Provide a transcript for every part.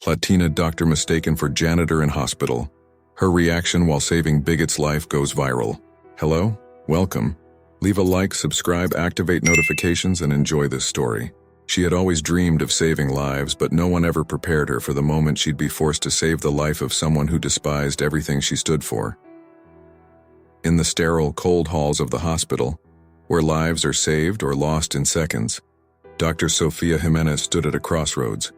Latina doctor mistaken for janitor in hospital. Her reaction while saving Bigot'S life goes viral. Hello? Welcome. Leave a like, subscribe, activate notifications, and enjoy this story. She had always dreamed of saving lives, but no one ever prepared her for the moment she'd be forced to save the life of someone who despised everything she stood for. In the sterile, cold halls of the hospital, where lives are saved or lost in seconds, Dr. Sofia Jimenez stood at a crossroads,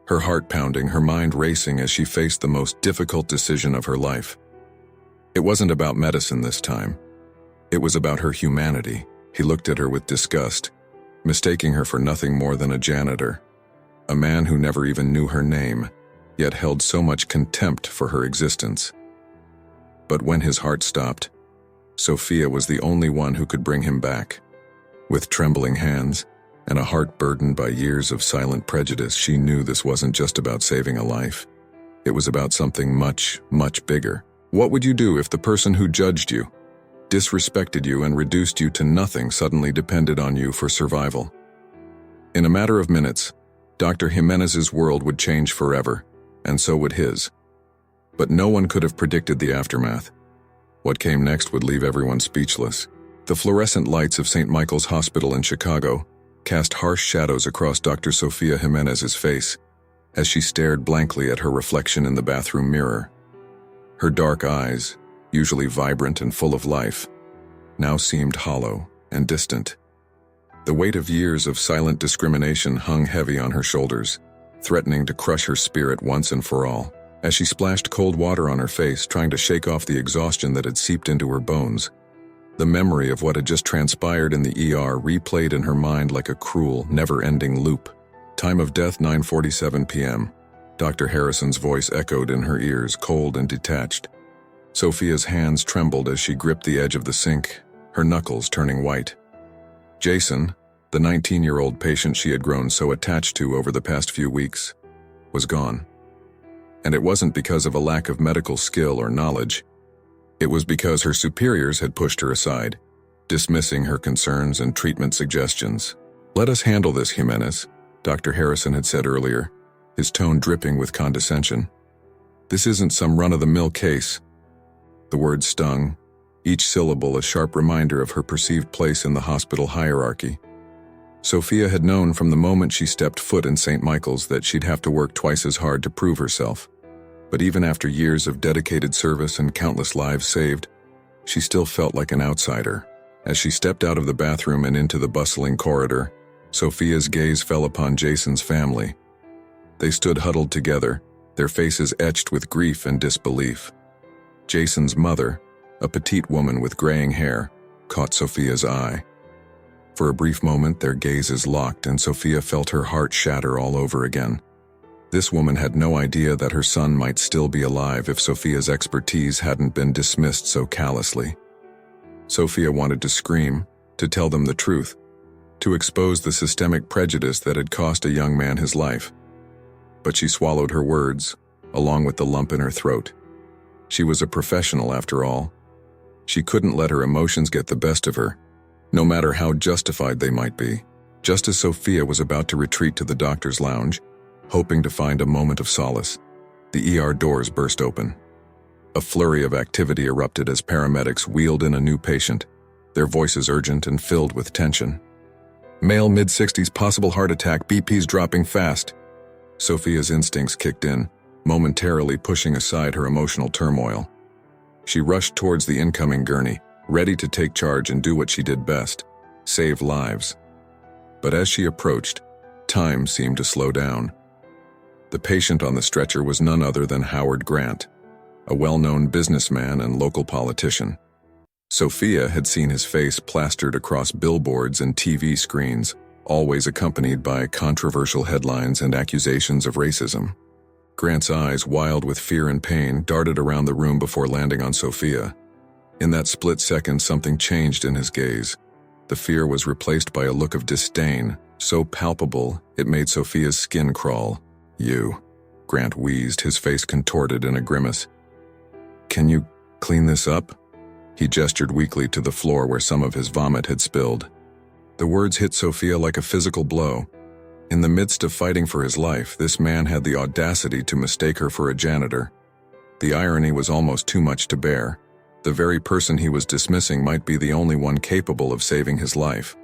her heart pounding, her mind racing as she faced the most difficult decision of her life. It wasn't about medicine this time. It was about her humanity. He looked at her with disgust, mistaking her for nothing more than a janitor, a man who never even knew her name, yet held so much contempt for her existence. But when his heart stopped, Sofia was the only one who could bring him back. With trembling hands and a heart burdened by years of silent prejudice, she knew this wasn't just about saving a life. It was about something much, much bigger. What would you do if the person who judged you, disrespected you, and reduced you to nothing suddenly depended on you for survival? In a matter of minutes, Dr. Jimenez's world would change forever, and so would his. But no one could have predicted the aftermath. What came next would leave everyone speechless. The fluorescent lights of St. Michael's Hospital in Chicago cast harsh shadows across Dr. Sofia Jimenez's face as she stared blankly at her reflection in the bathroom mirror. Her dark eyes, usually vibrant and full of life, now seemed hollow and distant. The weight of years of silent discrimination hung heavy on her shoulders, threatening to crush her spirit once and for all. As she splashed cold water on her face, trying to shake off the exhaustion that had seeped into her bones, the memory of what had just transpired in the ER replayed in her mind like a cruel, never-ending loop. Time of death, 9:47 p.m. Dr. Harrison's voice echoed in her ears, cold and detached. Sofia's hands trembled as she gripped the edge of the sink, her knuckles turning white. Jason, the 19-year-old patient she had grown so attached to over the past few weeks, was gone. And it wasn't because of a lack of medical skill or knowledge. It was because her superiors had pushed her aside, dismissing her concerns and treatment suggestions. "Let us handle this, Jimenez," Dr. Harrison had said earlier, his tone dripping with condescension. "This isn't some run-of-the-mill case." The words stung, each syllable a sharp reminder of her perceived place in the hospital hierarchy. Sofia had known from the moment she stepped foot in St. Michael's that she'd have to work twice as hard to prove herself. But even after years of dedicated service and countless lives saved, she still felt like an outsider. As she stepped out of the bathroom and into the bustling corridor, Sofia's gaze fell upon Jason's family. They stood huddled together, their faces etched with grief and disbelief. Jason's mother, a petite woman with graying hair, caught Sofia's eye. For a brief moment, their gazes locked, and Sofia felt her heart shatter all over again. This woman had no idea that her son might still be alive if Sofia's expertise hadn't been dismissed so callously. Sofia wanted to scream, to tell them the truth, to expose the systemic prejudice that had cost a young man his life. But she swallowed her words, along with the lump in her throat. She was a professional after all. She couldn't let her emotions get the best of her, no matter how justified they might be. Just as Sofia was about to retreat to the doctor's lounge, hoping to find a moment of solace, the ER doors burst open. A flurry of activity erupted as paramedics wheeled in a new patient, their voices urgent and filled with tension. "Male, mid-60s, possible heart attack, BP's dropping fast." Sofia's instincts kicked in, momentarily pushing aside her emotional turmoil. She rushed towards the incoming gurney, ready to take charge and do what she did best, save lives. But as she approached, time seemed to slow down. The patient on the stretcher was none other than Howard Grant, a well-known businessman and local politician. Sofia had seen his face plastered across billboards and TV screens, always accompanied by controversial headlines and accusations of racism. Grant's eyes, wild with fear and pain, darted around the room before landing on Sofia. In that split second, something changed in his gaze. The fear was replaced by a look of disdain, so palpable it made Sofia's skin crawl. "You," Grant wheezed, his face contorted in a grimace. "Can you clean this up?" He gestured weakly to the floor where some of his vomit had spilled. The words hit Sofia like a physical blow. In the midst of fighting for his life, this man had the audacity to mistake her for a janitor. The irony was almost too much to bear. The very person he was dismissing might be the only one capable of saving his life.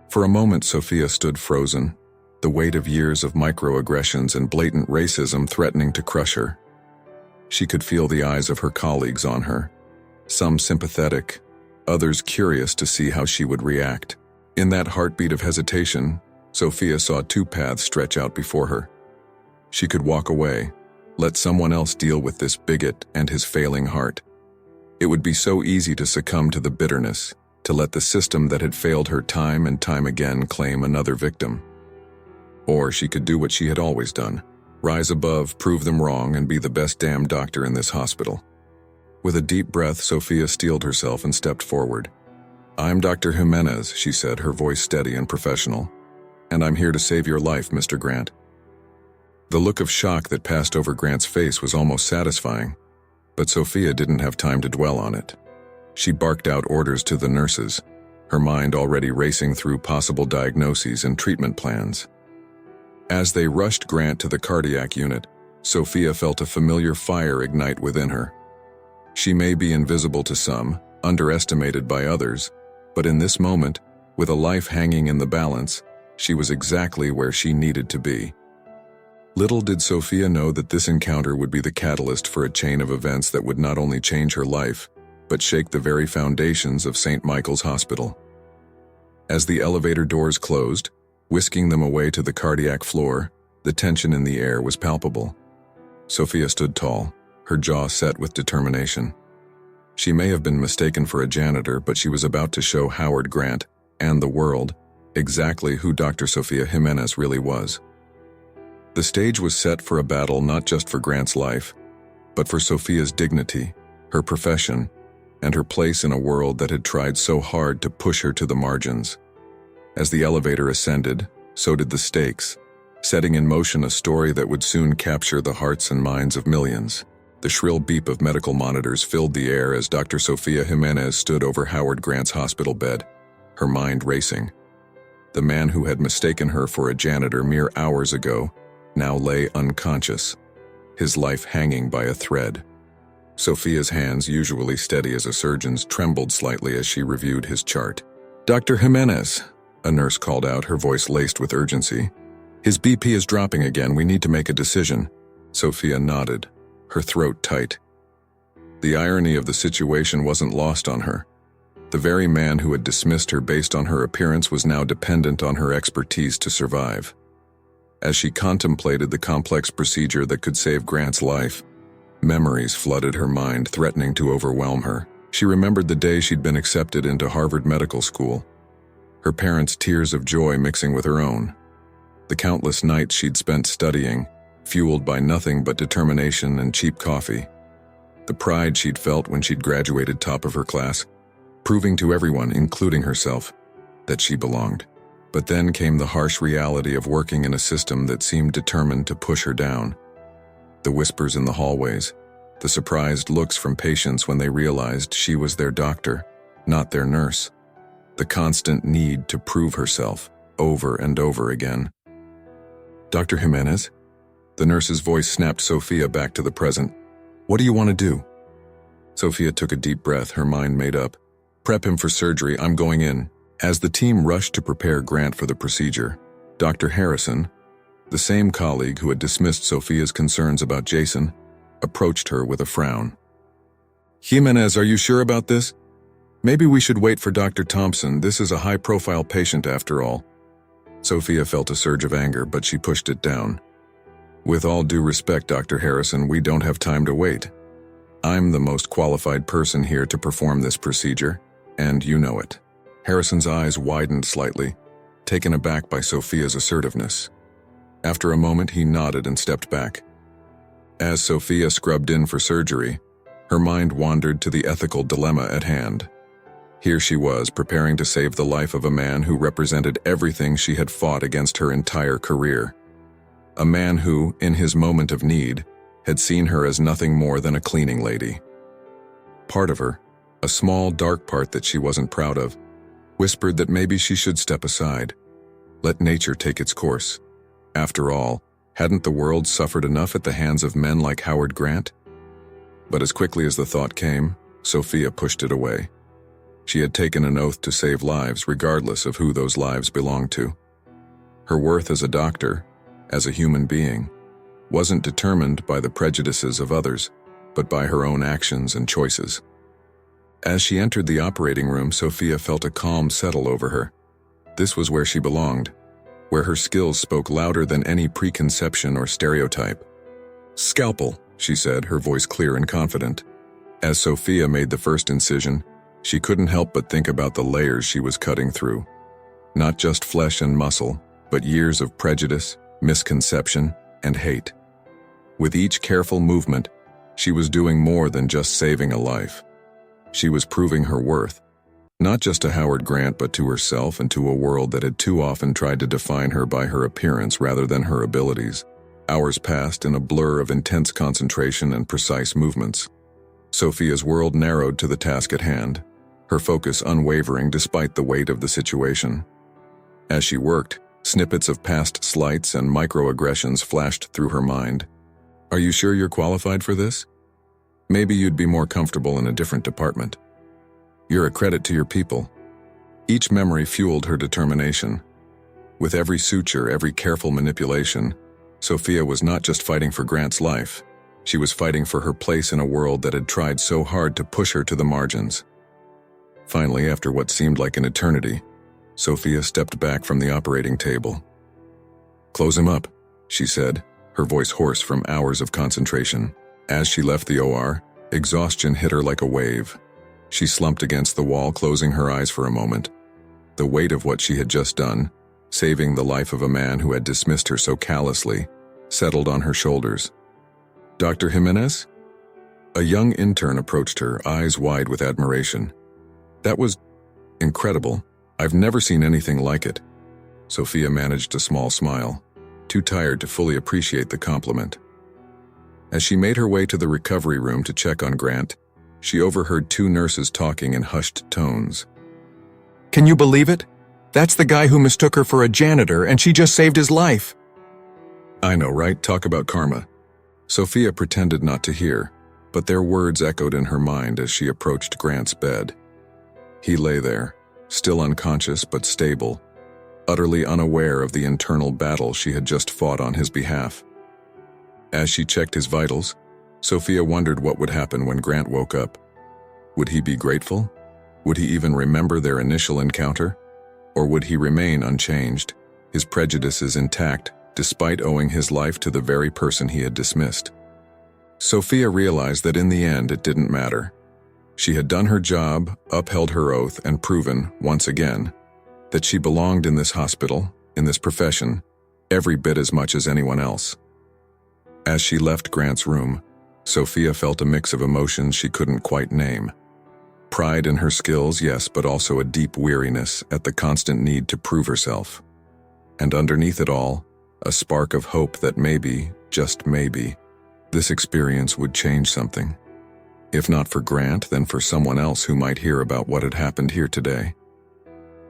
For a moment, Sofia stood frozen, the weight of years of microaggressions and blatant racism threatening to crush her. She could feel the eyes of her colleagues on her, some sympathetic, others curious to see how she would react. In that heartbeat of hesitation, Sofia saw two paths stretch out before her. She could walk away, let someone else deal with this bigot and his failing heart. It would be so easy to succumb to the bitterness, to let the system that had failed her time and time again claim another victim. Or she could do what she had always done, rise above, prove them wrong, and be the best damn doctor in this hospital. With a deep breath, Sofia steeled herself and stepped forward. "I'm Dr. Jimenez," she said, her voice steady and professional. "And I'm here to save your life, Mr. Grant." The look of shock that passed over Grant's face was almost satisfying, but Sofia didn't have time to dwell on it. She barked out orders to the nurses, her mind already racing through possible diagnoses and treatment plans. As they rushed Grant to the cardiac unit, Sofia felt a familiar fire ignite within her. She may be invisible to some, underestimated by others, but in this moment, with a life hanging in the balance, she was exactly where she needed to be. Little did Sofia know that this encounter would be the catalyst for a chain of events that would not only change her life, but shake the very foundations of St. Michael's Hospital. As the elevator doors closed, whisking them away to the cardiac floor, the tension in the air was palpable. Sofia stood tall, her jaw set with determination. She may have been mistaken for a janitor, but she was about to show Howard Grant, and the world, exactly who Dr. Sofia Jimenez really was. The stage was set for a battle not just for Grant's life, but for Sofia's dignity, her profession, and her place in a world that had tried so hard to push her to the margins. As the elevator ascended, so did the stakes, setting in motion a story that would soon capture the hearts and minds of millions. The shrill beep of medical monitors filled the air as Dr. Sofia Jimenez stood over Howard Grant's hospital bed, her mind racing. The man who had mistaken her for a janitor mere hours ago now lay unconscious, his life hanging by a thread. Sofia's hands, usually steady as a surgeon's, trembled slightly as she reviewed his chart. "Dr. Jimenez," a nurse called out, her voice laced with urgency. "His BP is dropping again. We need to make a decision." Sofia nodded, her throat tight. The irony of the situation wasn't lost on her. The very man who had dismissed her based on her appearance was now dependent on her expertise to survive. As she contemplated the complex procedure that could save Grant's life, memories flooded her mind, threatening to overwhelm her. She remembered the day she'd been accepted into Harvard Medical School, her parents' tears of joy mixing with her own. The countless nights she'd spent studying, fueled by nothing but determination and cheap coffee. The pride she'd felt when she'd graduated top of her class, proving to everyone, including herself, that she belonged. But then came the harsh reality of working in a system that seemed determined to push her down. The whispers in the hallways, the surprised looks from patients when they realized she was their doctor, not their nurse. The constant need to prove herself, over and over again. "Dr. Jimenez?" The nurse's voice snapped Sofia back to the present. "What do you want to do?" Sofia took a deep breath, her mind made up. "Prep him for surgery, I'm going in." As the team rushed to prepare Grant for the procedure, Dr. Harrison, the same colleague who had dismissed Sofia's concerns about Jason, approached her with a frown. "Jimenez, are you sure about this? Maybe we should wait for Dr. Thompson. This is a high-profile patient after all." Sofia felt a surge of anger, but she pushed it down. "With all due respect, Dr. Harrison, we don't have time to wait. I'm the most qualified person here to perform this procedure, and you know it." Harrison's eyes widened slightly, taken aback by Sofia's assertiveness. After a moment, he nodded and stepped back. As Sofia scrubbed in for surgery, her mind wandered to the ethical dilemma at hand. Here she was, preparing to save the life of a man who represented everything she had fought against her entire career. A man who, in his moment of need, had seen her as nothing more than a cleaning lady. Part of her, a small dark part that she wasn't proud of, whispered that maybe she should step aside. Let nature take its course. After all, hadn't the world suffered enough at the hands of men like Howard Grant? But as quickly as the thought came, Sofia pushed it away. She had taken an oath to save lives regardless of who those lives belonged to. Her worth as a doctor, as a human being, wasn't determined by the prejudices of others, but by her own actions and choices. As she entered the operating room, Sofia felt a calm settle over her. This was where she belonged, where her skills spoke louder than any preconception or stereotype. "Scalpel," she said, her voice clear and confident. As Sofia made the first incision, she couldn't help but think about the layers she was cutting through. Not just flesh and muscle, but years of prejudice, misconception, and hate. With each careful movement, she was doing more than just saving a life. She was proving her worth, not just to Howard Grant but to herself and to a world that had too often tried to define her by her appearance rather than her abilities. Hours passed in a blur of intense concentration and precise movements. Sofia's world narrowed to the task at hand, her focus unwavering despite the weight of the situation. As she worked, snippets of past slights and microaggressions flashed through her mind. "Are you sure you're qualified for this? Maybe you'd be more comfortable in a different department. You're a credit to your people." Each memory fueled her determination. With every suture, every careful manipulation, Sofia was not just fighting for Grant's life. She was fighting for her place in a world that had tried so hard to push her to the margins. Finally, after what seemed like an eternity, Sofia stepped back from the operating table. "Close him up," she said, her voice hoarse from hours of concentration. As she left the OR, exhaustion hit her like a wave. She slumped against the wall, closing her eyes for a moment. The weight of what she had just done, saving the life of a man who had dismissed her so callously, settled on her shoulders. "Dr. Jimenez?" A young intern approached her, eyes wide with admiration. "That was incredible. I've never seen anything like it." Sofia managed a small smile, too tired to fully appreciate the compliment. As she made her way to the recovery room to check on Grant, she overheard two nurses talking in hushed tones. "Can you believe it? That's the guy who mistook her for a janitor, and she just saved his life." "I know, right? Talk about karma." Sofia pretended not to hear, but their words echoed in her mind as she approached Grant's bed. He lay there, still unconscious but stable, utterly unaware of the internal battle she had just fought on his behalf. As she checked his vitals, Sofia wondered what would happen when Grant woke up. Would he be grateful? Would he even remember their initial encounter? Or would he remain unchanged, his prejudices intact, despite owing his life to the very person he had dismissed? Sofia realized that in the end it didn't matter. She had done her job, upheld her oath, and proven, once again, that she belonged in this hospital, in this profession, every bit as much as anyone else. As she left Grant's room, Sofia felt a mix of emotions she couldn't quite name. Pride in her skills, yes, but also a deep weariness at the constant need to prove herself. And underneath it all, a spark of hope that maybe, just maybe, this experience would change something. If not for Grant, then for someone else who might hear about what had happened here today.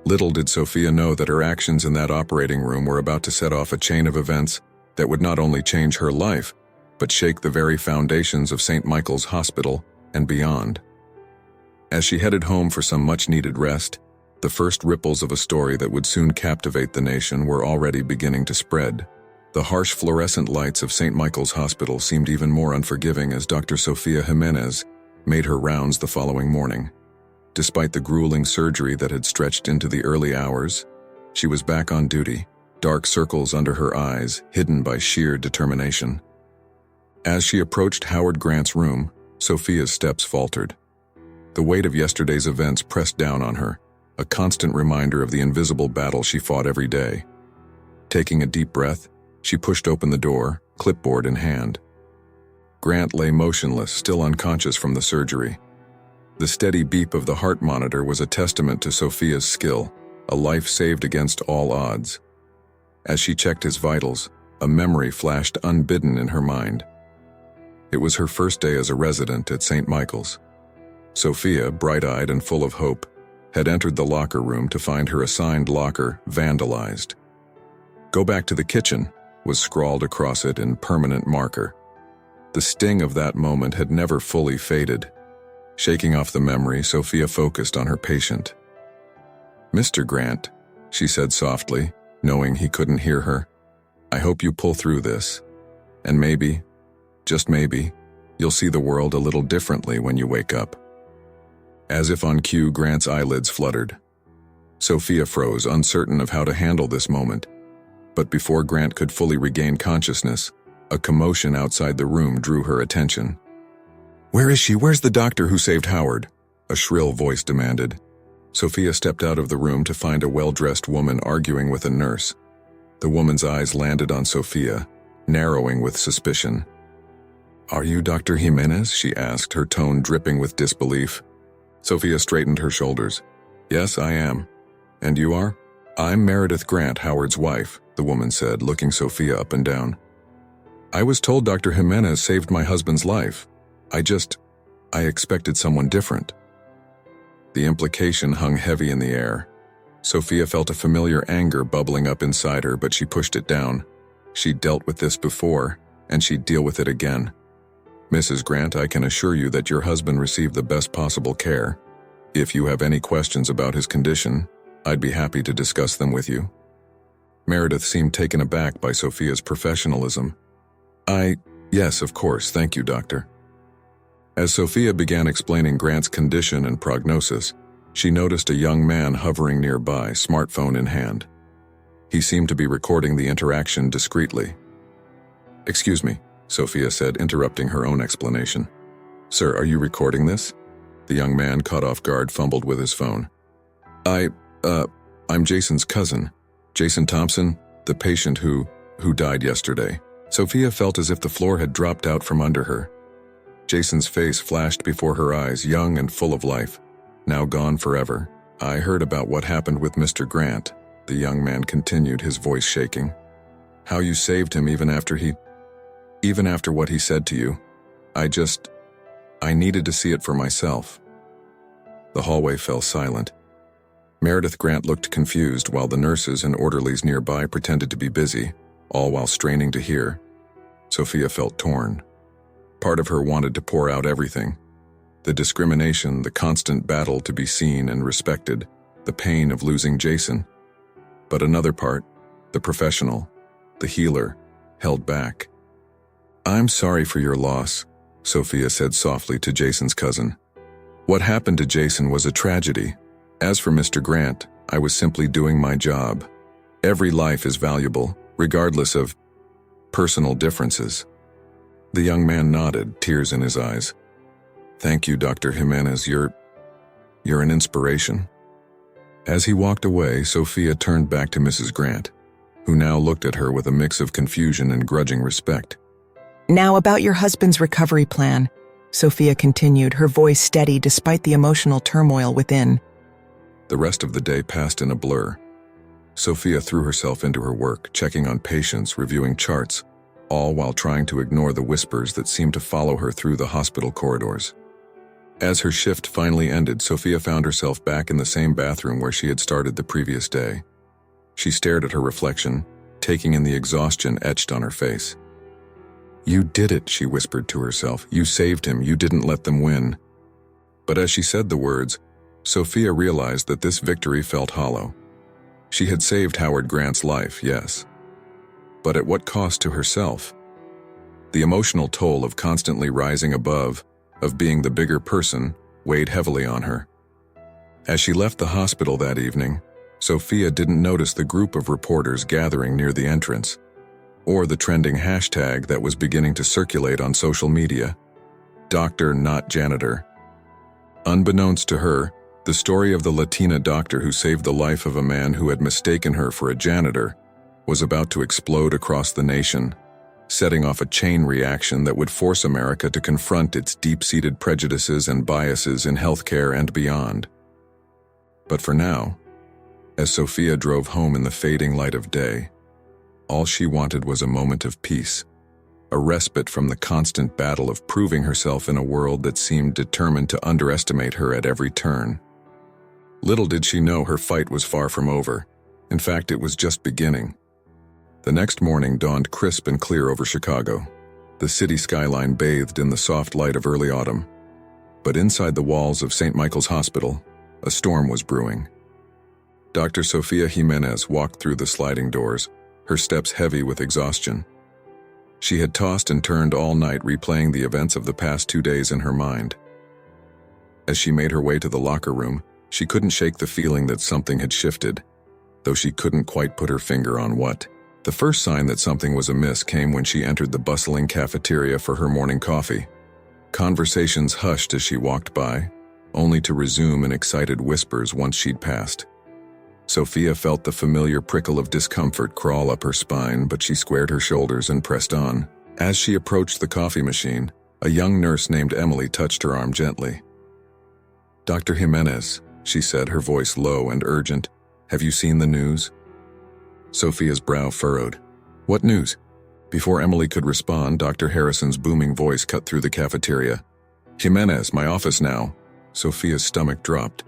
Little did Sofia know that her actions in that operating room were about to set off a chain of events that would not only change her life, but shake the very foundations of St. Michael's Hospital and beyond. As she headed home for some much-needed rest, the first ripples of a story that would soon captivate the nation were already beginning to spread. The harsh fluorescent lights of St. Michael's Hospital seemed even more unforgiving as Dr. Sofia Jimenez made her rounds the following morning. Despite the grueling surgery that had stretched into the early hours, she was back on duty, dark circles under her eyes, hidden by sheer determination. As she approached Howard Grant's room, Sofia's steps faltered. The weight of yesterday's events pressed down on her, a constant reminder of the invisible battle she fought every day. Taking a deep breath, she pushed open the door, clipboard in hand. Grant lay motionless, still unconscious from the surgery. The steady beep of the heart monitor was a testament to Sofia's skill, a life saved against all odds. As she checked his vitals, a memory flashed unbidden in her mind. It was her first day as a resident at St. Michael's. Sofia, bright-eyed and full of hope, had entered the locker room to find her assigned locker vandalized. "Go back to the kitchen," was scrawled across it in permanent marker. The sting of that moment had never fully faded. Shaking off the memory, Sofia focused on her patient. "Mr. Grant," she said softly, knowing he couldn't hear her, "I hope you pull through this. And maybe, just maybe, you'll see the world a little differently when you wake up." As if on cue, Grant's eyelids fluttered. Sofia froze, uncertain of how to handle this moment. But before Grant could fully regain consciousness, a commotion outside the room drew her attention. "Where is she? Where's the doctor who saved Howard?" a shrill voice demanded. Sofia stepped out of the room to find a well-dressed woman arguing with a nurse. The woman's eyes landed on Sofia, narrowing with suspicion. "Are you Dr. Jimenez?" she asked, her tone dripping with disbelief. Sofia straightened her shoulders. "Yes, I am. And you are?" "I'm Meredith Grant, Howard's wife," the woman said, looking Sofia up and down. "I was told Dr. Jimenez saved my husband's life. I expected someone different." The implication hung heavy in the air. Sofia felt a familiar anger bubbling up inside her, but she pushed it down. She'd dealt with this before, and she'd deal with it again. "Mrs. Grant, I can assure you that your husband received the best possible care. If you have any questions about his condition, I'd be happy to discuss them with you." Meredith seemed taken aback by Sofia's professionalism. Yes, of course, thank you, doctor." As Sofia began explaining Grant's condition and prognosis, she noticed a young man hovering nearby, smartphone in hand. He seemed to be recording the interaction discreetly. "Excuse me," Sofia said, interrupting her own explanation. "Sir, are you recording this?" The young man, caught off guard, fumbled with his phone. I'm Jason's cousin, Jason Thompson, the patient who died yesterday." Sofia felt as if the floor had dropped out from under her. Jason's face flashed before her eyes, young and full of life, now gone forever. "I heard about what happened with Mr. Grant," the young man continued, his voice shaking. "How you saved him even after what he said to you. I needed to see it for myself." The hallway fell silent. Meredith Grant looked confused while the nurses and orderlies nearby pretended to be busy, all while straining to hear. Sofia felt torn. Part of her wanted to pour out everything. The discrimination, the constant battle to be seen and respected, the pain of losing Jason. But another part, the professional, the healer, held back. "I'm sorry for your loss," Sofia said softly to Jason's cousin. "What happened to Jason was a tragedy. As for Mr. Grant, I was simply doing my job. Every life is valuable, regardless of personal differences." The young man nodded, tears in his eyes. "Thank you, Dr. Jimenez. You're an inspiration." As he walked away, Sofia turned back to Mrs. Grant, who now looked at her with a mix of confusion and grudging respect. "Now about your husband's recovery plan," Sofia continued, her voice steady despite the emotional turmoil within. The rest of the day passed in a blur. Sofia threw herself into her work, checking on patients, reviewing charts, all while trying to ignore the whispers that seemed to follow her through the hospital corridors. As her shift finally ended, Sofia found herself back in the same bathroom where she had started the previous day. She stared at her reflection, taking in the exhaustion etched on her face. "You did it," she whispered to herself. "You saved him. You didn't let them win." But as she said the words, Sofia realized that this victory felt hollow. She had saved Howard Grant's life, yes. But at what cost to herself? The emotional toll of constantly rising above, of being the bigger person, weighed heavily on her. As she left the hospital that evening, Sofia didn't notice the group of reporters gathering near the entrance, or the trending hashtag that was beginning to circulate on social media, "Doctor, not janitor." Unbeknownst to her, the story of the Latina doctor who saved the life of a man who had mistaken her for a janitor was about to explode across the nation, setting off a chain reaction that would force America to confront its deep-seated prejudices and biases in healthcare and beyond. But for now, as Sofia drove home in the fading light of day, all she wanted was a moment of peace, a respite from the constant battle of proving herself in a world that seemed determined to underestimate her at every turn. Little did she know her fight was far from over. In fact, it was just beginning. The next morning dawned crisp and clear over Chicago. The city skyline bathed in the soft light of early autumn. But inside the walls of St. Michael's Hospital, a storm was brewing. Dr. Sofia Jimenez walked through the sliding doors, her steps heavy with exhaustion. She had tossed and turned all night, replaying the events of the past 2 days in her mind. As she made her way to the locker room, she couldn't shake the feeling that something had shifted, though she couldn't quite put her finger on what. The first sign that something was amiss came when she entered the bustling cafeteria for her morning coffee. Conversations hushed as she walked by, only to resume in excited whispers once she'd passed. Sofia felt the familiar prickle of discomfort crawl up her spine, but she squared her shoulders and pressed on. As she approached the coffee machine, a young nurse named Emily touched her arm gently. "Dr. Jimenez," she said, her voice low and urgent, "have you seen the news?" Sofia's brow furrowed. "What news?" Before Emily could respond, Dr. Harrison's booming voice cut through the cafeteria. "Jimenez, my office now." Sofia's stomach dropped.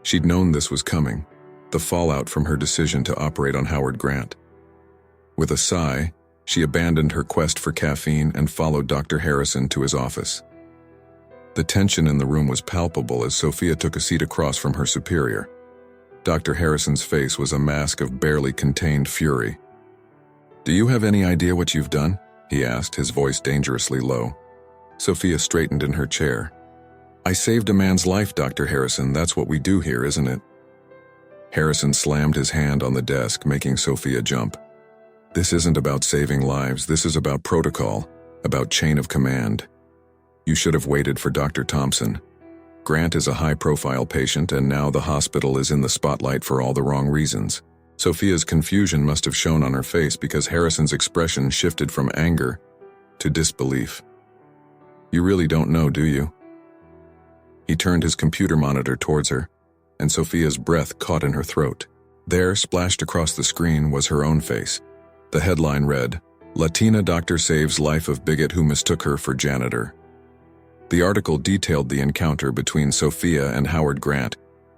She'd known this was coming, the fallout from her decision to operate on Howard Grant. With a sigh, she abandoned her quest for caffeine and followed Dr. Harrison to his office. The tension in the room was palpable as Sofia took a seat across from her superior. Dr. Harrison's face was a mask of barely contained fury. "Do you have any idea what you've done?" he asked, his voice dangerously low. Sofia straightened in her chair. "I saved a man's life, Dr. Harrison. That's what we do here, isn't it?" Harrison slammed his hand on the desk, making Sofia jump. "This isn't about saving lives. This is about protocol, about chain of command. You should have waited for Dr. Thompson. Grant is a high-profile patient, and now the hospital is in the spotlight for all the wrong reasons." Sofia's confusion must have shown on her face because Harrison's expression shifted from anger to disbelief. "You really don't know, do you?" He turned his computer monitor towards her, and Sofia's breath caught in her throat. There, splashed across the screen, was her own face. The headline read, "Latina doctor saves life of bigot who mistook her for janitor." The article detailed the encounter between Sofia and Howard Grant,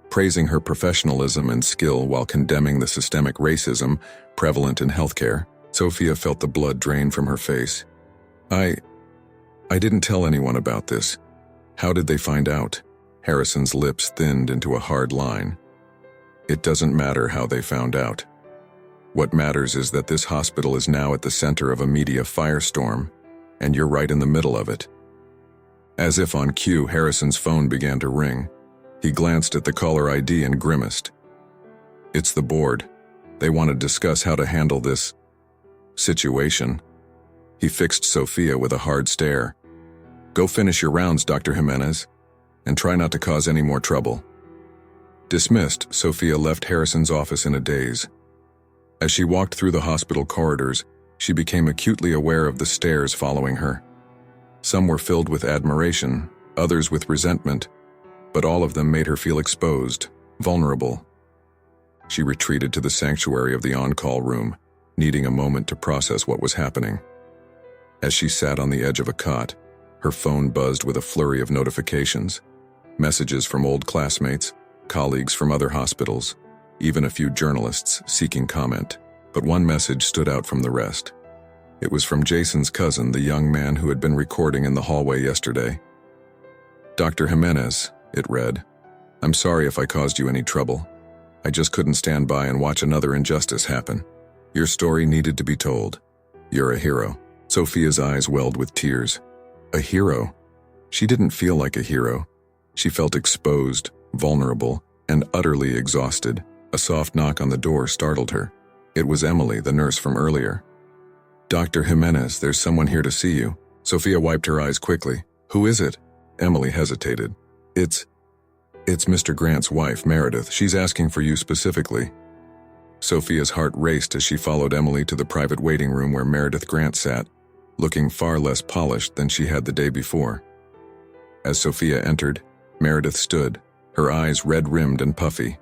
praising her professionalism and skill while condemning the systemic racism prevalent in healthcare. Sofia felt the blood drain from her face. I didn't tell anyone about this. How did they find out?" Harrison's lips thinned into a hard line. "It doesn't matter how they found out. What matters is that this hospital is now at the center of a media firestorm, and you're right in the middle of it." As if on cue, Harrison's phone began to ring. He glanced at the caller ID and grimaced. "It's the board. They want to discuss how to handle this situation." He fixed Sofia with a hard stare. "Go finish your rounds, Dr. Jimenez, and try not to cause any more trouble." Dismissed, Sofia left Harrison's office in a daze. As she walked through the hospital corridors, she became acutely aware of the stares following her. Some were filled with admiration, others with resentment, but all of them made her feel exposed, vulnerable. She retreated to the sanctuary of the on-call room, needing a moment to process what was happening. As she sat on the edge of a cot, her phone buzzed with a flurry of notifications. Messages from old classmates, colleagues from other hospitals, even a few journalists seeking comment. But one message stood out from the rest. It was from Jason's cousin, the young man who had been recording in the hallway yesterday. "Dr. Jimenez," it read, "I'm sorry if I caused you any trouble. I just couldn't stand by and watch another injustice happen. Your story needed to be told. You're a hero." Sofia's eyes welled with tears. A hero? She didn't feel like a hero. She felt exposed, vulnerable, and utterly exhausted. A soft knock on the door startled her. It was Emily, the nurse from earlier. "Dr. Jimenez, there's someone here to see you." Sofia wiped her eyes quickly. "Who is it?" Emily hesitated. It's Mr. Grant's wife, Meredith. She's asking for you specifically." Sofia's heart raced as she followed Emily to the private waiting room where Meredith Grant sat, looking far less polished than she had the day before. As Sofia entered, Meredith stood, her eyes red-rimmed and puffy.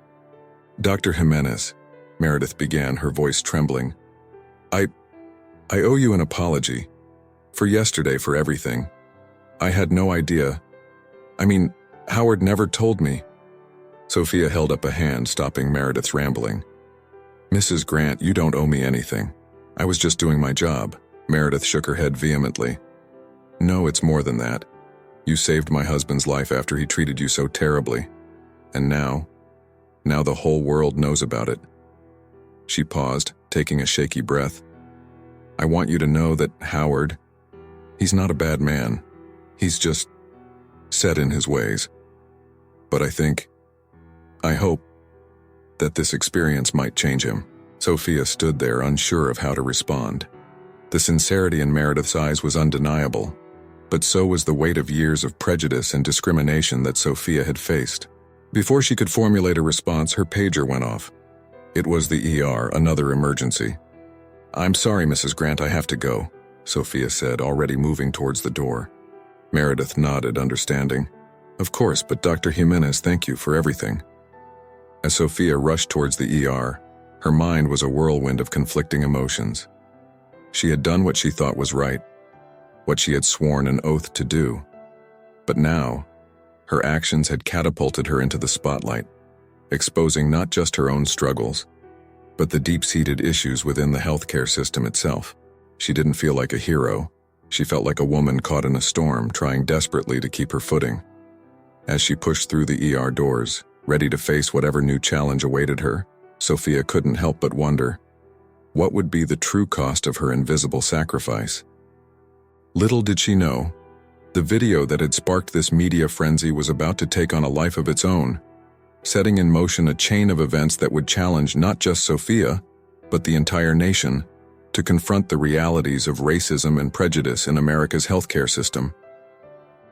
"Dr. Jimenez," Meredith began, her voice trembling. I owe you an apology. For yesterday, for everything. I had no idea. Howard never told me." Sofia held up a hand, stopping Meredith's rambling. "Mrs. Grant, you don't owe me anything. I was just doing my job. Meredith shook her head vehemently. No, it's more than that. You saved my husband's life after he treated you so terribly. And now the whole world knows about it. She paused, taking a shaky breath. I want you to know that Howard, he's not a bad man. He's just set in his ways. But I hope that this experience might change him. Sofia stood there, unsure of how to respond. The sincerity in Meredith's eyes was undeniable, but so was the weight of years of prejudice and discrimination that Sofia had faced. Before she could formulate a response, her pager went off. It was the ER, another emergency. I'm sorry, Mrs. Grant, I have to go, Sofia said, already moving towards the door. Meredith nodded, understanding. Of course, but Dr. Jimenez, thank you for everything. As Sofia rushed towards the ER, her mind was a whirlwind of conflicting emotions. She had done what she thought was right, what she had sworn an oath to do. But now, her actions had catapulted her into the spotlight, exposing not just her own struggles, but the deep-seated issues within the healthcare system itself. She didn't feel like a hero. She felt like a woman caught in a storm, trying desperately to keep her footing. As she pushed through the ER doors, ready to face whatever new challenge awaited her, Sofia couldn't help but wonder, what would be the true cost of her invisible sacrifice? Little did she know, the video that had sparked this media frenzy was about to take on a life of its own, setting in motion a chain of events that would challenge not just Sofia, but the entire nation, to confront the realities of racism and prejudice in America's healthcare system.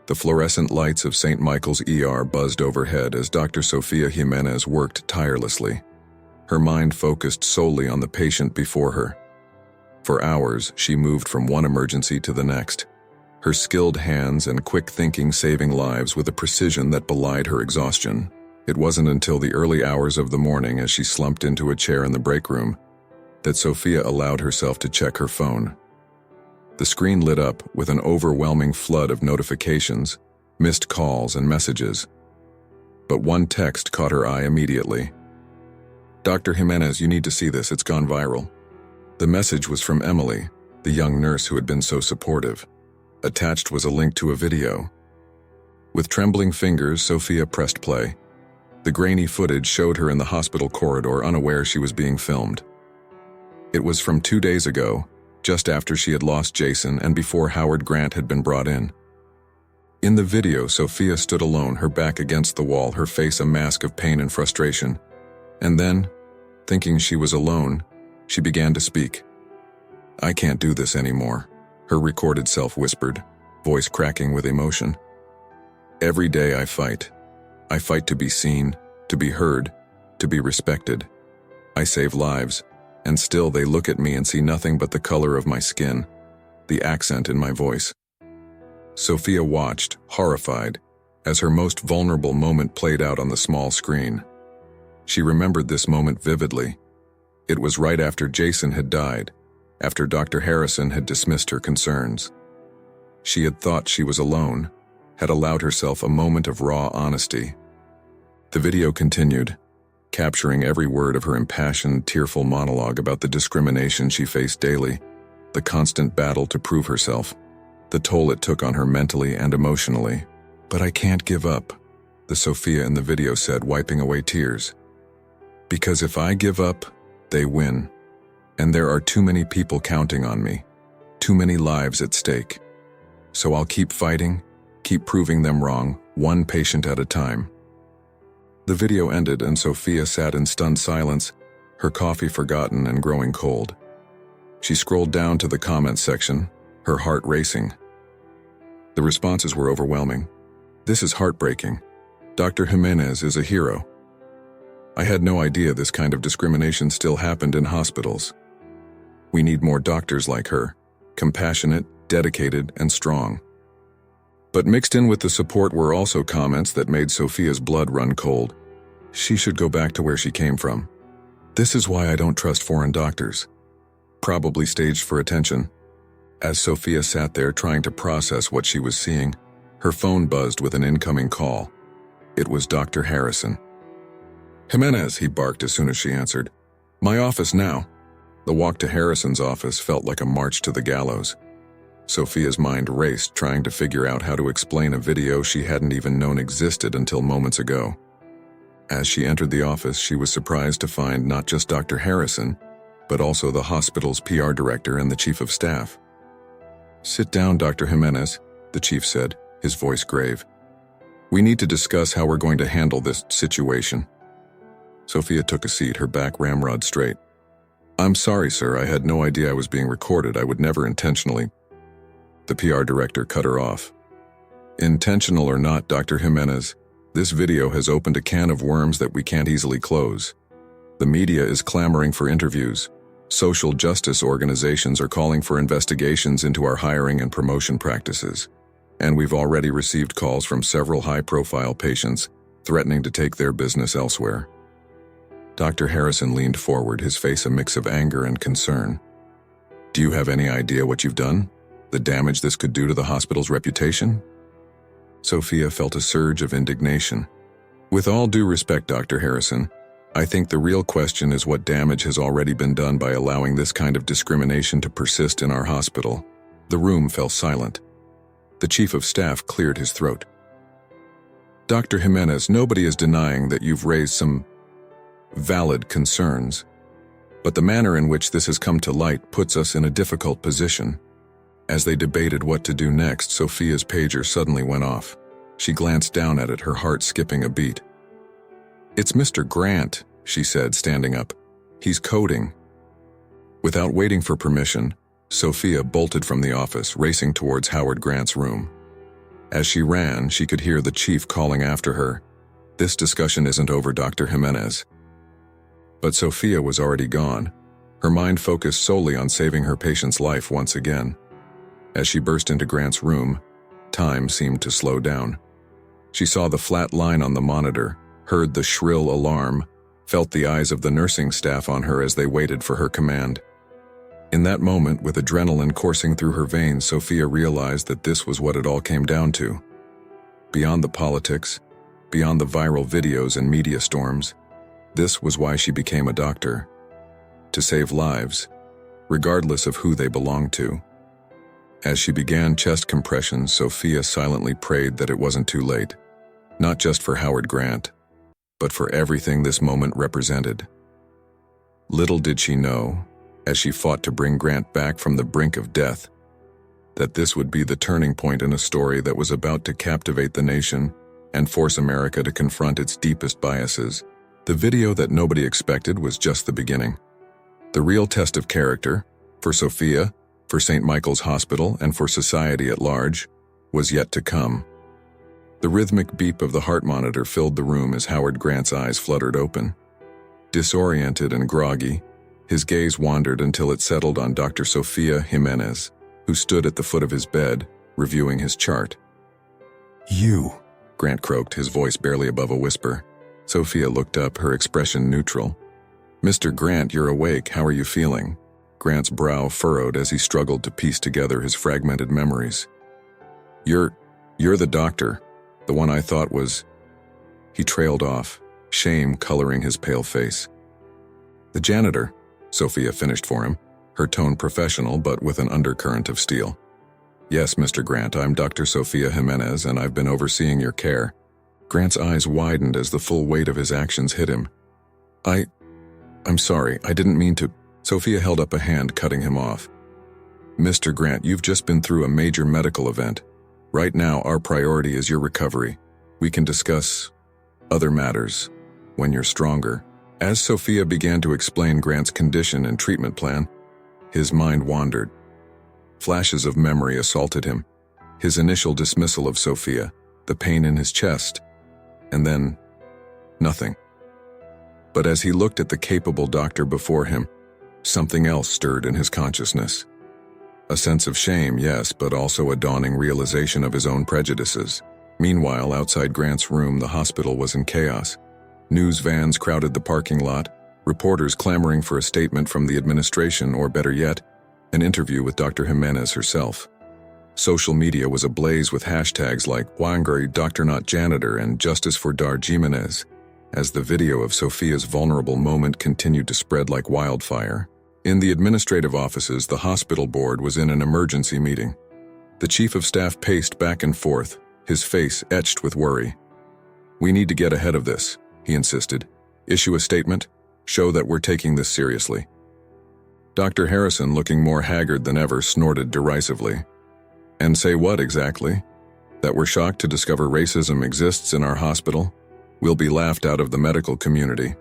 The fluorescent lights of St. Michael's ER buzzed overhead as Dr. Sofia Jimenez worked tirelessly. Her mind focused solely on the patient before her. For hours, she moved from one emergency to the next, her skilled hands and quick thinking saving lives with a precision that belied her exhaustion. It wasn't until the early hours of the morning, as she slumped into a chair in the break room, that Sofia allowed herself to check her phone. The screen lit up with an overwhelming flood of notifications, missed calls, and messages. But one text caught her eye immediately. Dr. Jimenez, you need to see this, it's gone viral. The message was from Emily, the young nurse who had been so supportive. Attached was a link to a video. With trembling fingers, Sofia pressed play. The grainy footage showed her in the hospital corridor, unaware she was being filmed. It was from 2 days ago, just after she had lost Jason and before Howard Grant had been brought in. In the video, Sofia stood alone, her back against the wall, her face a mask of pain and frustration. And then, thinking she was alone, she began to speak. I can't do this anymore, her recorded self whispered, voice cracking with emotion. Every day I fight. I fight to be seen, to be heard, to be respected. I save lives, and still they look at me and see nothing but the color of my skin, the accent in my voice. Sofia watched, horrified, as her most vulnerable moment played out on the small screen. She remembered this moment vividly. It was right after Jason had died, after Dr. Harrison had dismissed her concerns. She had thought she was alone, had allowed herself a moment of raw honesty. The video continued, capturing every word of her impassioned, tearful monologue about the discrimination she faced daily, the constant battle to prove herself, the toll it took on her mentally and emotionally. But I can't give up, the Sofia in the video said, wiping away tears. Because if I give up, they win. And there are too many people counting on me, too many lives at stake. So I'll keep fighting, keep proving them wrong, one patient at a time. The video ended and Sofia sat in stunned silence, her coffee forgotten and growing cold. She scrolled down to the comments section, her heart racing. The responses were overwhelming. This is heartbreaking. Dr. Jimenez is a hero. I had no idea this kind of discrimination still happened in hospitals. We need more doctors like her, compassionate, dedicated, and strong. But mixed in with the support were also comments that made Sofia's blood run cold. She should go back to where she came from. This is why I don't trust foreign doctors. Probably staged for attention. As Sofia sat there trying to process what she was seeing, her phone buzzed with an incoming call. It was Dr. Harrison. Jimenez, he barked as soon as she answered. My office now. The walk to Harrison's office felt like a march to the gallows. Sofia's mind raced, trying to figure out how to explain a video she hadn't even known existed until moments ago. As she entered the office, she was surprised to find not just Dr. Harrison, but also the hospital's PR director and the chief of staff. "Sit down, Dr. Jimenez," the chief said, his voice grave. "We need to discuss how we're going to handle this situation." Sofia took a seat, her back ramrod straight. "I'm sorry, sir. I had no idea I was being recorded. I would never intentionally—" The PR director cut her off. "Intentional or not, Dr. Jimenez, this video has opened a can of worms that we can't easily close. The media is clamoring for interviews. Social justice organizations are calling for investigations into our hiring and promotion practices. And we've already received calls from several high-profile patients threatening to take their business elsewhere." Dr. Harrison leaned forward, his face a mix of anger and concern. "Do you have any idea what you've done? The damage this could do to the hospital's reputation?" Sofia felt a surge of indignation. "With all due respect, Dr. Harrison, I think the real question is what damage has already been done by allowing this kind of discrimination to persist in our hospital." The room fell silent. The chief of staff cleared his throat. "Dr. Jimenez, nobody is denying that you've raised some valid concerns, but the manner in which this has come to light puts us in a difficult position." As they debated what to do next, Sofia's pager suddenly went off. She glanced down at it, her heart skipping a beat. "It's Mr. Grant," she said, standing up. "He's coding." Without waiting for permission, Sofia bolted from the office, racing towards Howard Grant's room. As she ran, she could hear the chief calling after her. "This discussion isn't over, Dr. Jimenez." But Sofia was already gone, her mind focused solely on saving her patient's life once again. As she burst into Grant's room, time seemed to slow down. She saw the flat line on the monitor, heard the shrill alarm, felt the eyes of the nursing staff on her as they waited for her command. In that moment, with adrenaline coursing through her veins, Sofia realized that this was what it all came down to. Beyond the politics, beyond the viral videos and media storms, this was why she became a doctor. To save lives, regardless of who they belonged to. As she began chest compressions, Sofia silently prayed that it wasn't too late. Not just for Howard Grant, but for everything this moment represented. Little did she know, as she fought to bring Grant back from the brink of death, that this would be the turning point in a story that was about to captivate the nation and force America to confront its deepest biases. The video that nobody expected was just the beginning. The real test of character, for Sofia, for St. Michael's Hospital, and for society at large, was yet to come. The rhythmic beep of the heart monitor filled the room as Howard Grant's eyes fluttered open. Disoriented and groggy, his gaze wandered until it settled on Dr. Sofia Jimenez, who stood at the foot of his bed, reviewing his chart. "You," Grant croaked, his voice barely above a whisper. Sofia looked up, her expression neutral. "Mr. Grant, you're awake. How are you feeling?" Grant's brow furrowed as he struggled to piece together his fragmented memories. You're the doctor, the one I thought was—" He trailed off, shame coloring his pale face. "The janitor," Sofia finished for him, her tone professional but with an undercurrent of steel. "Yes, Mr. Grant, I'm Dr. Sofia Jimenez, and I've been overseeing your care." Grant's eyes widened as the full weight of his actions hit him. I'm sorry, I didn't mean to—" Sofia held up a hand, cutting him off. "Mr. Grant, you've just been through a major medical event. Right now, our priority is your recovery. We can discuss other matters when you're stronger." As Sofia began to explain Grant's condition and treatment plan, his mind wandered. Flashes of memory assaulted him. His initial dismissal of Sofia, the pain in his chest, and then nothing. But as he looked at the capable doctor before him, something else stirred in his consciousness. A sense of shame, yes, but also a dawning realization of his own prejudices. Meanwhile, outside Grant's room, the hospital was in chaos. News vans crowded the parking lot, reporters clamoring for a statement from the administration, or better yet, an interview with Dr. Jimenez herself. Social media was ablaze with hashtags like "Wangari Doctor Not Janitor" and "Justice for Dar Jimenez," as the video of Sofia's vulnerable moment continued to spread like wildfire. In the administrative offices, the hospital board was in an emergency meeting. The chief of staff paced back and forth, his face etched with worry. "We need to get ahead of this," he insisted. "Issue a statement, show that we're taking this seriously." Dr. Harrison, looking more haggard than ever, snorted derisively. "And say what exactly? That we're shocked to discover racism exists in our hospital? We'll be laughed out of the medical community."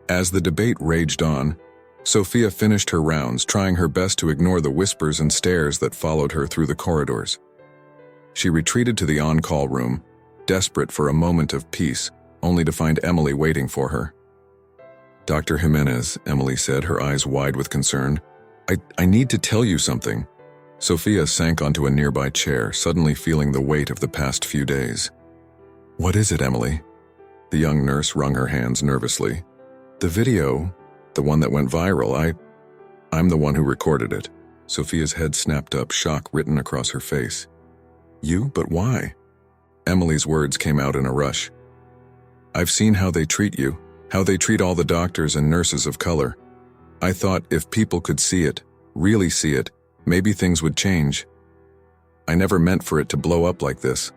As the debate raged on, Sofia finished her rounds, trying her best to ignore the whispers and stares that followed her through the corridors. She retreated to the on-call room, desperate for a moment of peace, only to find Emily waiting for her. "Dr. Jimenez," Emily said, her eyes wide with concern. I need to tell you something." Sofia sank onto a nearby chair, suddenly feeling the weight of the past few days. "What is it, Emily?" The young nurse wrung her hands nervously. "The video, the one that went viral, I'm the one who recorded it." Sofia's head snapped up, shock written across her face. "You? But why?" Emily's words came out in a rush. "I've seen how they treat you, how they treat all the doctors and nurses of color. I thought if people could see it, really see it, maybe things would change. I never meant for it to blow up like this.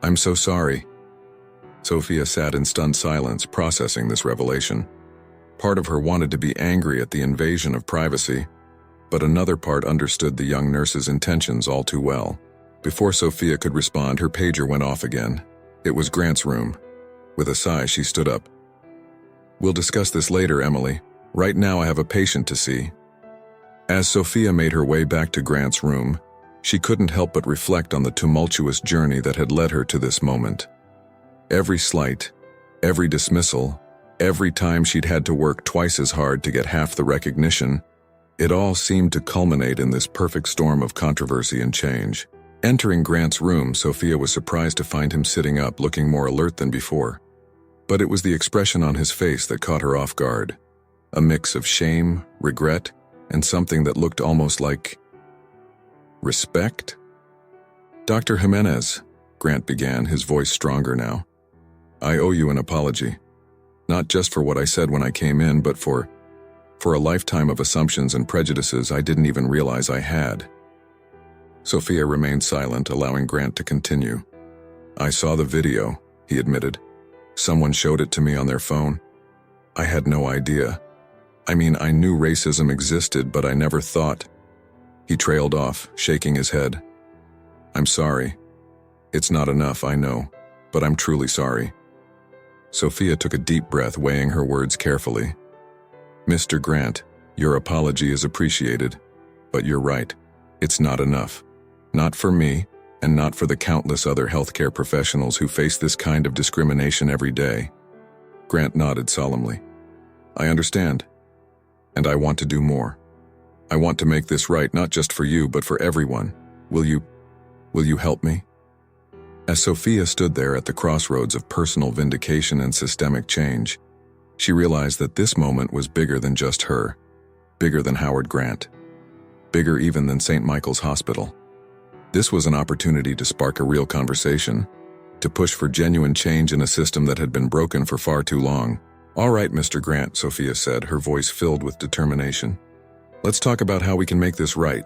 I'm so sorry." Sofia sat in stunned silence, processing this revelation. Part of her wanted to be angry at the invasion of privacy, but another part understood the young nurse's intentions all too well. Before Sofia could respond, her pager went off again. It was Grant's room. With a sigh, she stood up. "We'll discuss this later, Emily. Right now I have a patient to see." As Sofia made her way back to Grant's room, she couldn't help but reflect on the tumultuous journey that had led her to this moment. Every slight, every dismissal, every time she'd had to work twice as hard to get half the recognition, it all seemed to culminate in this perfect storm of controversy and change. Entering Grant's room, Sofia was surprised to find him sitting up, looking more alert than before. But it was the expression on his face that caught her off guard. A mix of shame, regret, and something that looked almost like respect. "Dr. Jimenez," Grant began, his voice stronger now. "I owe you an apology. Not just for what I said when I came in, but for a lifetime of assumptions and prejudices I didn't even realize I had." Sofia remained silent, allowing Grant to continue. "I saw the video," he admitted. "Someone showed it to me on their phone. I had no idea. I mean, I knew racism existed, but I never thought." He trailed off, shaking his head. "I'm sorry. It's not enough, I know, but I'm truly sorry." Sofia took a deep breath, weighing her words carefully. "Mr. Grant, your apology is appreciated, but you're right. It's not enough. Not for me, and not for the countless other healthcare professionals who face this kind of discrimination every day." Grant nodded solemnly. "I understand. And I want to do more. I want to make this right, not just for you, but for everyone. Will you help me?" As Sofia stood there at the crossroads of personal vindication and systemic change, she realized that this moment was bigger than just her, bigger than Howard Grant, bigger even than St. Michael's Hospital. This was an opportunity to spark a real conversation, to push for genuine change in a system that had been broken for far too long. "All right, Mr. Grant," Sofia said, her voice filled with determination. "Let's talk about how we can make this right."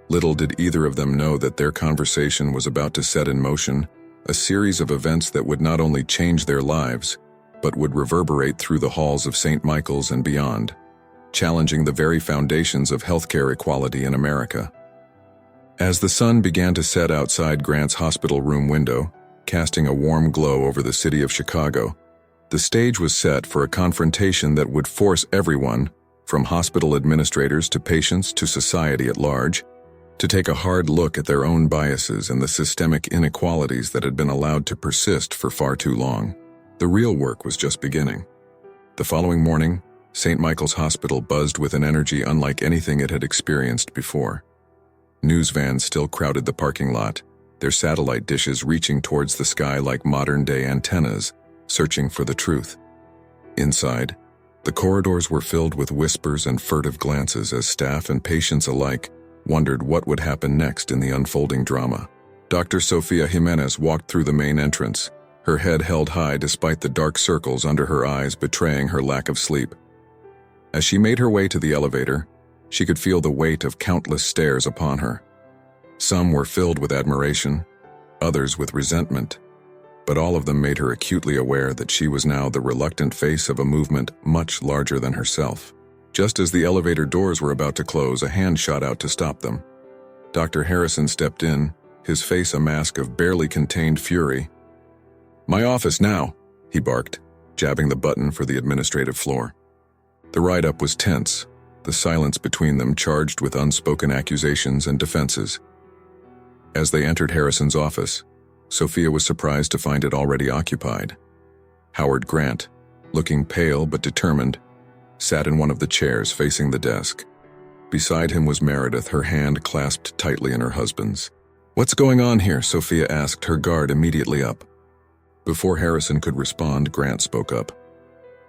Little did either of them know that their conversation was about to set in motion a series of events that would not only change their lives, but would reverberate through the halls of St. Michael's and beyond, challenging the very foundations of healthcare equality in America. As the sun began to set outside Grant's hospital room window, casting a warm glow over the city of Chicago, the stage was set for a confrontation that would force everyone, from hospital administrators to patients to society at large, to take a hard look at their own biases and the systemic inequalities that had been allowed to persist for far too long. The real work was just beginning. The following morning, St. Michael's Hospital buzzed with an energy unlike anything it had experienced before. News vans still crowded the parking lot, their satellite dishes reaching towards the sky like modern-day antennas, searching for the truth. Inside, the corridors were filled with whispers and furtive glances as staff and patients alike wondered what would happen next in the unfolding drama. Dr. Sofia Jimenez walked through the main entrance, her head held high despite the dark circles under her eyes betraying her lack of sleep. As she made her way to the elevator, she could feel the weight of countless stares upon her. Some were filled with admiration, others with resentment, but all of them made her acutely aware that she was now the reluctant face of a movement much larger than herself. Just as the elevator doors were about to close, a hand shot out to stop them. Dr. Harrison stepped in, his face a mask of barely contained fury. "My office now," he barked, jabbing the button for the administrative floor. The ride-up was tense, the silence between them charged with unspoken accusations and defenses. As they entered Harrison's office, Sofia was surprised to find it already occupied. Howard Grant, looking pale but determined, sat in one of the chairs facing the desk. Beside him was Meredith, her hand clasped tightly in her husband's. "What's going on here?" Sofia asked, her guard immediately up. Before Harrison could respond, Grant spoke up.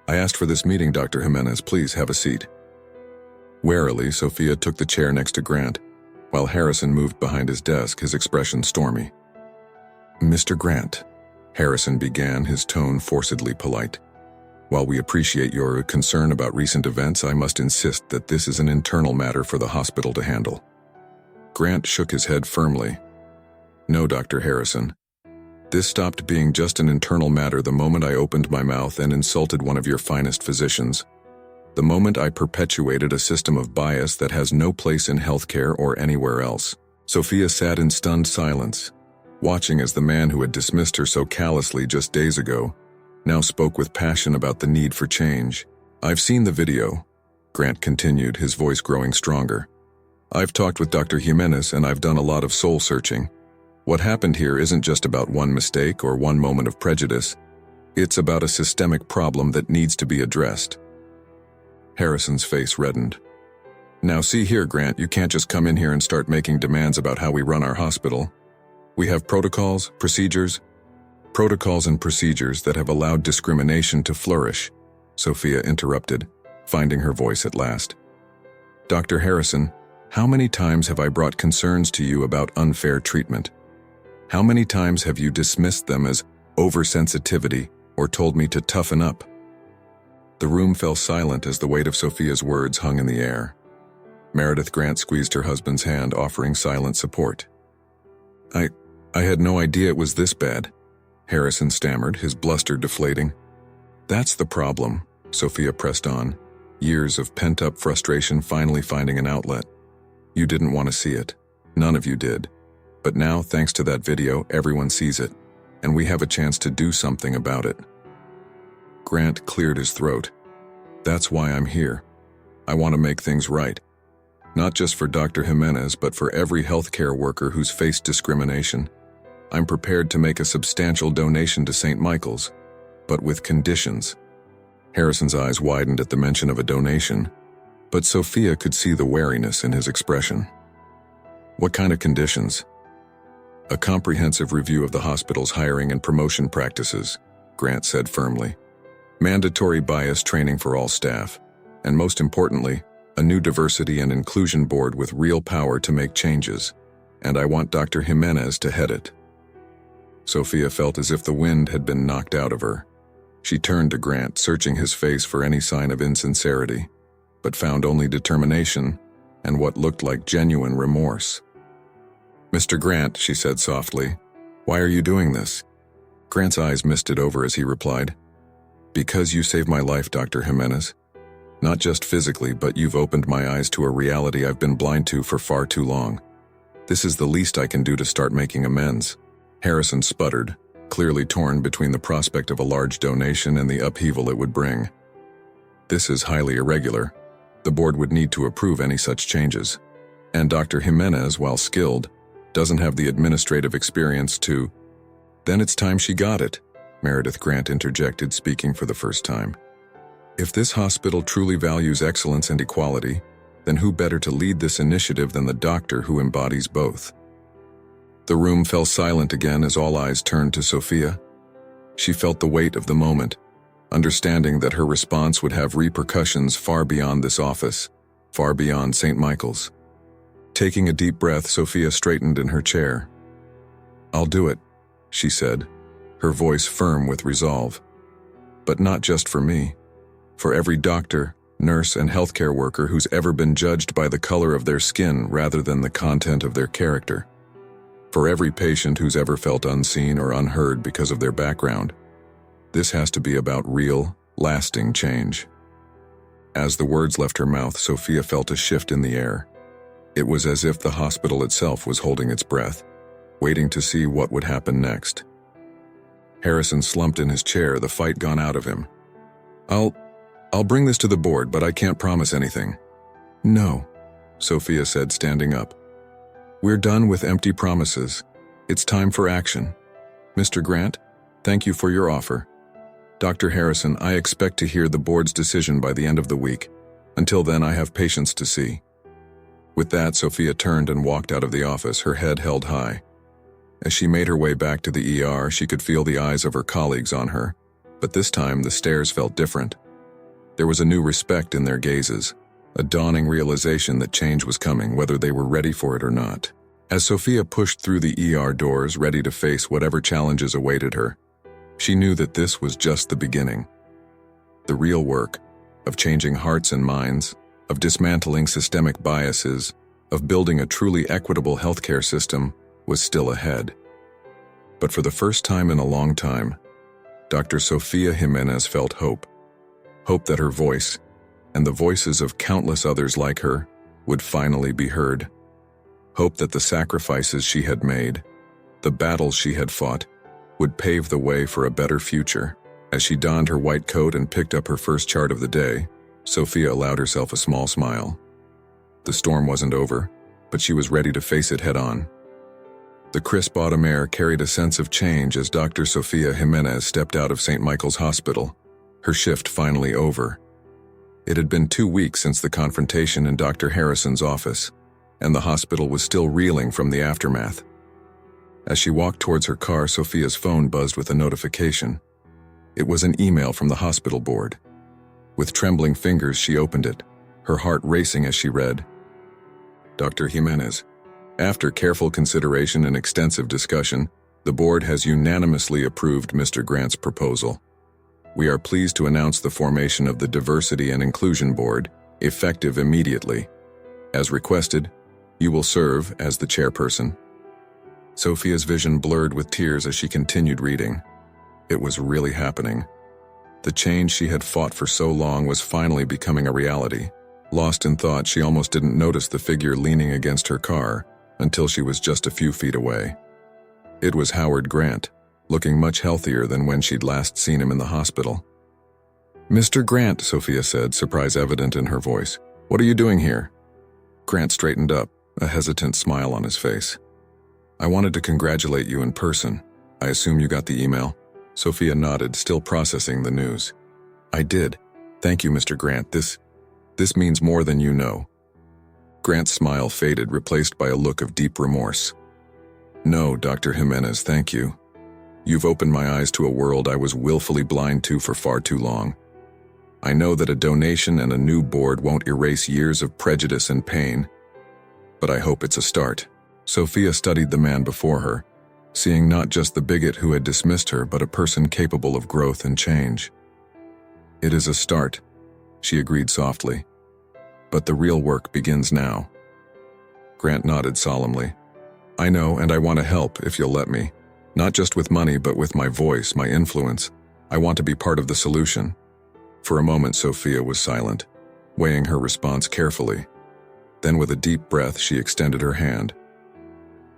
"I asked for this meeting, Dr. Jimenez. Please have a seat." Warily, Sofia took the chair next to Grant, while Harrison moved behind his desk, his expression stormy. "Mr. Grant," Harrison began, his tone forcedly polite. "While we appreciate your concern about recent events, I must insist that this is an internal matter for the hospital to handle." Grant shook his head firmly. "No, Dr. Harrison. This stopped being just an internal matter the moment I opened my mouth and insulted one of your finest physicians. The moment I perpetuated a system of bias that has no place in healthcare or anywhere else." Sofia sat in stunned silence, watching as the man who had dismissed her so callously just days ago now spoke with passion about the need for change. "I've seen the video," Grant continued, his voice growing stronger. "I've talked with Dr. Jimenez and I've done a lot of soul-searching. What happened here isn't just about one mistake or one moment of prejudice. It's about a systemic problem that needs to be addressed." Harrison's face reddened. "Now see here, Grant, you can't just come in here and start making demands about how we run our hospital. We have protocols and procedures that have allowed discrimination to flourish," Sofia interrupted, finding her voice at last. "Dr. Harrison, how many times have I brought concerns to you about unfair treatment? How many times have you dismissed them as oversensitivity or told me to toughen up?" The room fell silent as the weight of Sofia's words hung in the air. Meredith Grant squeezed her husband's hand, offering silent support. I had no idea it was this bad," Harrison stammered, his bluster deflating. "That's the problem," Sofia pressed on, years of pent-up frustration finally finding an outlet. "You didn't want to see it. None of you did. But now, thanks to that video, everyone sees it, and we have a chance to do something about it." Grant cleared his throat. "That's why I'm here. I want to make things right. Not just for Dr. Jimenez, but for every healthcare worker who's faced discrimination. I'm prepared to make a substantial donation to St. Michael's, but with conditions." Harrison's eyes widened at the mention of a donation, but Sofia could see the wariness in his expression. "What kind of conditions?" "A comprehensive review of the hospital's hiring and promotion practices," Grant said firmly. "Mandatory bias training for all staff, and most importantly, a new diversity and inclusion board with real power to make changes, and I want Dr. Jimenez to head it." Sofia felt as if the wind had been knocked out of her. She turned to Grant, searching his face for any sign of insincerity, but found only determination and what looked like genuine remorse. "Mr. Grant," she said softly, "why are you doing this?" Grant's eyes misted over as he replied, "Because you saved my life, Dr. Jimenez. Not just physically, but you've opened my eyes to a reality I've been blind to for far too long. This is the least I can do to start making amends." Harrison sputtered, clearly torn between the prospect of a large donation and the upheaval it would bring. "This is highly irregular. The board would need to approve any such changes. And Dr. Jimenez, while skilled, doesn't have the administrative experience to—" "Then it's time she got it," Meredith Grant interjected, speaking for the first time. "If this hospital truly values excellence and equality, then who better to lead this initiative than the doctor who embodies both?" The room fell silent again as all eyes turned to Sofia. She felt the weight of the moment, understanding that her response would have repercussions far beyond this office, far beyond St. Michael's. Taking a deep breath, Sofia straightened in her chair. "I'll do it," she said, her voice firm with resolve. "But not just for me. For every doctor, nurse, and healthcare worker who's ever been judged by the color of their skin rather than the content of their character. For every patient who's ever felt unseen or unheard because of their background, this has to be about real, lasting change. As the words left her mouth, Sofia felt a shift in the air. It was as if the hospital itself was holding its breath, waiting to see what would happen next. Harrison slumped in his chair, the fight gone out of him. I'll bring this to the board, but I can't promise anything. No, Sofia said, standing up. We're done with empty promises. It's time for action. Mr. Grant, thank you for your offer. Dr. Harrison, I expect to hear the board's decision by the end of the week. Until then, I have patients to see. With that, Sofia turned and walked out of the office, her head held high. As she made her way back to the ER, she could feel the eyes of her colleagues on her, but this time the stares felt different. There was a new respect in their gazes, a dawning realization that change was coming, whether they were ready for it or not. As Sofia pushed through the ER doors, ready to face whatever challenges awaited her, she knew that this was just the beginning. The real work of changing hearts and minds, of dismantling systemic biases, of building a truly equitable healthcare system was still ahead. But for the first time in a long time, Dr. Sofia Jimenez felt hope. Hope that her voice, and the voices of countless others like her, would finally be heard. Hope that the sacrifices she had made, the battles she had fought, would pave the way for a better future. As she donned her white coat and picked up her first chart of the day, Sofia allowed herself a small smile. The storm wasn't over, but she was ready to face it head-on. The crisp autumn air carried a sense of change as Dr. Sofia Jimenez stepped out of St. Michael's Hospital, her shift finally over. It had been 2 weeks since the confrontation in Dr. Harrison's office, and the hospital was still reeling from the aftermath. As she walked towards her car, Sofia's phone buzzed with a notification. It was an email from the hospital board. With trembling fingers, she opened it, her heart racing as she read, Dr. Jimenez, after careful consideration and extensive discussion, the board has unanimously approved Mr. Grant's proposal. We are pleased to announce the formation of the Diversity and Inclusion Board, effective immediately. As requested, you will serve as the chairperson. Sofia's vision blurred with tears as she continued reading. It was really happening. The change she had fought for so long was finally becoming a reality. Lost in thought, she almost didn't notice the figure leaning against her car until she was just a few feet away. It was Howard Grant, looking much healthier than when she'd last seen him in the hospital. Mr. Grant, Sofia said, surprise evident in her voice. What are you doing here? Grant straightened up, a hesitant smile on his face. I wanted to congratulate you in person. I assume you got the email? Sofia nodded, still processing the news. I did. Thank you, Mr. Grant. This means more than you know. Grant's smile faded, replaced by a look of deep remorse. No, Dr. Jimenez, thank you. You've opened my eyes to a world I was willfully blind to for far too long. I know that a donation and a new board won't erase years of prejudice and pain, but I hope it's a start. Sofia studied the man before her, seeing not just the bigot who had dismissed her, but a person capable of growth and change. It is a start, she agreed softly. But the real work begins now. Grant nodded solemnly. I know, and I want to help, if you'll let me. Not just with money, but with my voice, my influence. I want to be part of the solution. For a moment, Sofia was silent, weighing her response carefully. Then with a deep breath, she extended her hand.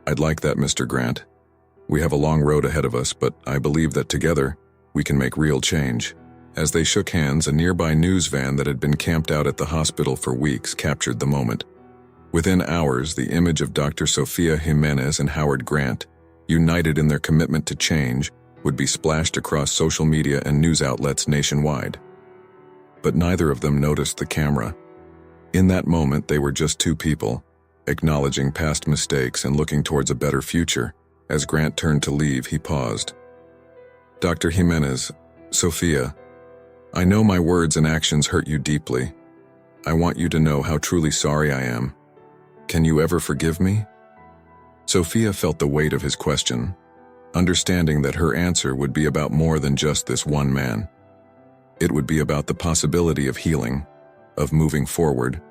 I'd like that, Mr. Grant. We have a long road ahead of us, but I believe that together, we can make real change. As they shook hands, a nearby news van that had been camped out at the hospital for weeks captured the moment. Within hours, the image of Dr. Sofia Jimenez and Howard Grant, united in their commitment to change, would be splashed across social media and news outlets nationwide. But neither of them noticed the camera. In that moment, they were just two people, acknowledging past mistakes and looking towards a better future. As Grant turned to leave, he paused. Dr. Jimenez, Sofia, I know my words and actions hurt you deeply. I want you to know how truly sorry I am. Can you ever forgive me? Sofia felt the weight of his question, understanding that her answer would be about more than just this one man. It would be about the possibility of healing, of moving forward,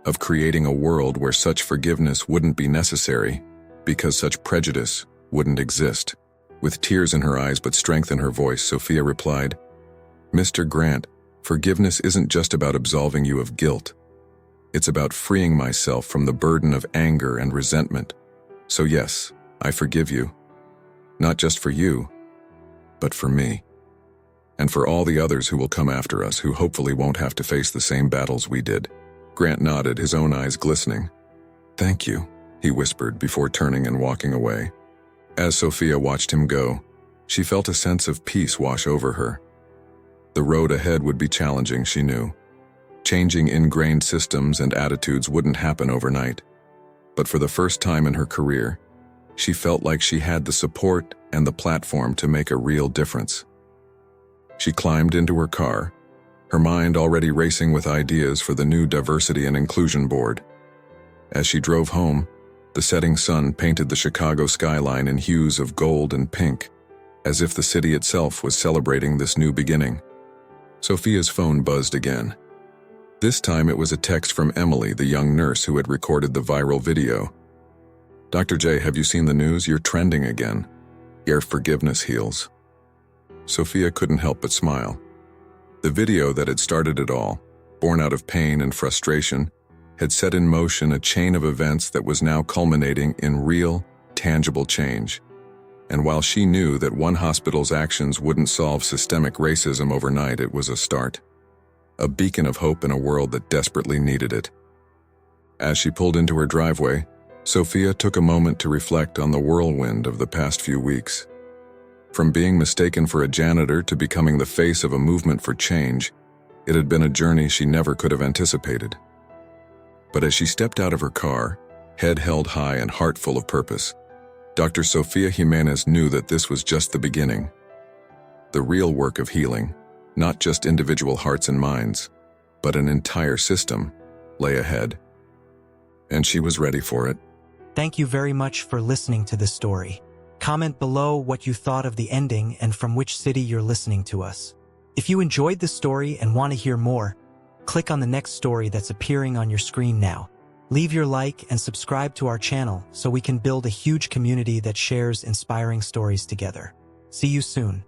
of creating a world where such forgiveness wouldn't be necessary because such prejudice wouldn't exist. With tears in her eyes but strength in her voice, Sofia replied, "Mr. Grant, forgiveness isn't just about absolving you of guilt. It's about freeing myself from the burden of anger and resentment. So yes, I forgive you. Not just for you, but for me. And for all the others who will come after us who hopefully won't have to face the same battles we did." Grant nodded, his own eyes glistening. "Thank you," he whispered before turning and walking away. As Sofia watched him go, she felt a sense of peace wash over her. The road ahead would be challenging, she knew. Changing ingrained systems and attitudes wouldn't happen overnight. But for the first time in her career, she felt like she had the support and the platform to make a real difference. She climbed into her car, her mind already racing with ideas for the new Diversity and Inclusion Board. As she drove home, the setting sun painted the Chicago skyline in hues of gold and pink, as if the city itself was celebrating this new beginning. Sofia's phone buzzed again. This time it was a text from Emily, the young nurse who had recorded the viral video. "Dr. J, have you seen the news? You're trending again. Your forgiveness heals." Sofia couldn't help but smile. The video that had started it all, born out of pain and frustration, had set in motion a chain of events that was now culminating in real, tangible change. And while she knew that one hospital's actions wouldn't solve systemic racism overnight, it was a start. A beacon of hope in a world that desperately needed it. As she pulled into her driveway, Sofia took a moment to reflect on the whirlwind of the past few weeks. From being mistaken for a janitor to becoming the face of a movement for change, it had been a journey she never could have anticipated. But as she stepped out of her car, head held high and heart full of purpose, Dr. Sofia Jimenez knew that this was just the beginning. The real work of healing, not just individual hearts and minds, but an entire system, lay ahead. And she was ready for it. Thank you very much for listening to this story. Comment below what you thought of the ending and from which city you're listening to us. If you enjoyed this story and want to hear more, click on the next story that's appearing on your screen now. Leave your like and subscribe to our channel so we can build a huge community that shares inspiring stories together. See you soon.